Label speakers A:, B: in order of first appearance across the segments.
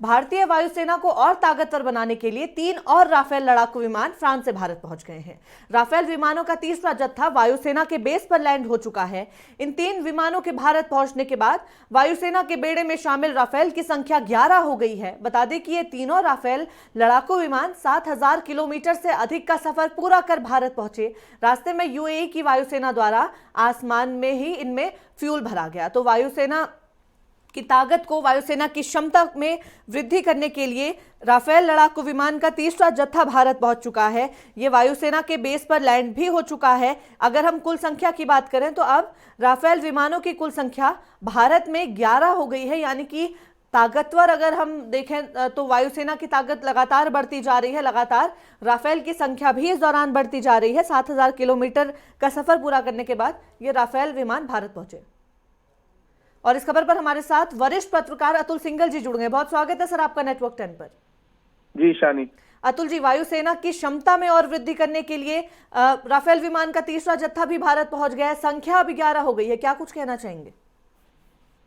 A: भारतीय वायुसेना को और ताकतवर बनाने के लिए 3 और राफेल लड़ाकू विमान फ्रांस से भारत पहुंच गए हैं। राफेल विमानों का तीसरा जत्था वायुसेना के बेस पर लैंड हो चुका है। इन 3 विमानों के भारत पहुंचने के बाद वायुसेना के बेड़े में शामिल राफेल की संख्या 11 हो गई है। बता दें कि ये तीनों राफेल लड़ाकू विमान 7000 किलोमीटर से अधिक का सफर पूरा कर भारत पहुंचे। रास्ते में यूएई की वायुसेना द्वारा आसमान में ही इनमें फ्यूल भरा गया। तो वायुसेना की ताकत को, वायुसेना की क्षमता में वृद्धि करने के लिए राफेल लड़ाकू विमान का तीसरा जत्था भारत पहुंच चुका है। ये वायुसेना के बेस पर लैंड भी हो चुका है। अगर हम कुल संख्या की बात करें तो अब राफेल विमानों की कुल संख्या भारत में 11 हो गई है। यानी कि ताकतवर अगर हम देखें तो वायुसेना की ताकत लगातार बढ़ती जा रही है। लगातार राफेल की संख्या भी इस दौरान बढ़ती जा रही है। 7000 किलोमीटर का सफर पूरा करने के बाद ये राफेल विमान भारत पहुंचे। और इस खबर पर हमारे साथ वरिष्ठ पत्रकार अतुल सिंघल जी जुड़ गए। बहुत स्वागत है सर आपका नेटवर्क 10 पर।
B: जी शानी।
A: अतुल जी, वायुसेना की क्षमता में और वृद्धि करने के लिए राफेल विमान का तीसरा जत्था भी भारत पहुंच गया है। संख्या अभी 11 हो गई है, क्या कुछ कहना चाहेंगे?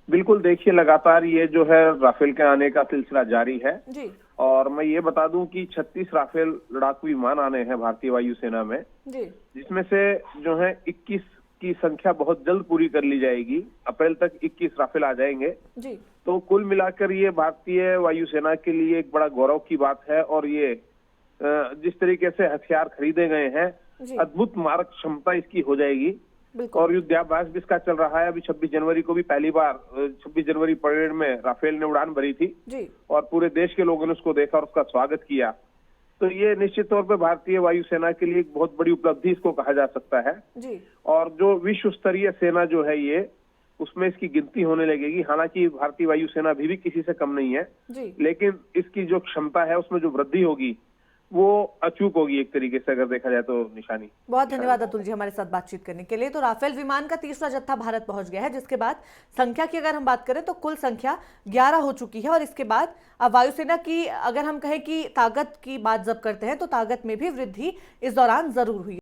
B: बिल्कुल, देखिए लगातार ये जो है राफेल के आने का सिलसिला जारी है
A: जी।
B: और मैं ये बता दूं कि 36 राफेल लड़ाकू विमान आने हैं भारतीय वायुसेना में जी, जिसमें से जो है 21 की संख्या बहुत जल्द पूरी कर ली जाएगी। अप्रैल तक 21 राफेल आ जाएंगे जी। तो कुल मिलाकर ये भारतीय वायुसेना के लिए एक बड़ा गौरव की बात है। और ये जिस तरीके से हथियार खरीदे गए हैं, अद्भुत मारक क्षमता इसकी हो जाएगी। और युद्धाभ्यास भी इसका चल रहा है। अभी 26 जनवरी को भी पहली बार 26 जनवरी परेड में राफेल ने उड़ान भरी थी जी। और पूरे देश के लोगों ने उसको देखा और उसका स्वागत किया। तो ये निश्चित तौर पे भारतीय वायुसेना के लिए एक बहुत बड़ी उपलब्धि इसको कहा जा सकता है जी। और जो विश्व स्तरीय सेना जो है ये, उसमें इसकी गिनती होने लगेगी। हालांकि भारतीय वायुसेना अभी भी किसी से कम नहीं है जी। लेकिन इसकी जो क्षमता है उसमें जो वृद्धि होगी वो अचूक होगी एक तरीके से, अगर देखा जाए तो निशानी।
A: बहुत धन्यवाद अतुल जी हमारे साथ बातचीत करने के लिए। तो राफेल विमान का तीसरा जत्था भारत पहुंच गया है, जिसके बाद संख्या की अगर हम बात करें तो कुल संख्या 11 हो चुकी है। और इसके बाद अब वायुसेना की अगर हम कहें कि ताकत की बात जब करते हैं तो ताकत में भी वृद्धि इस दौरान जरूर हुई है।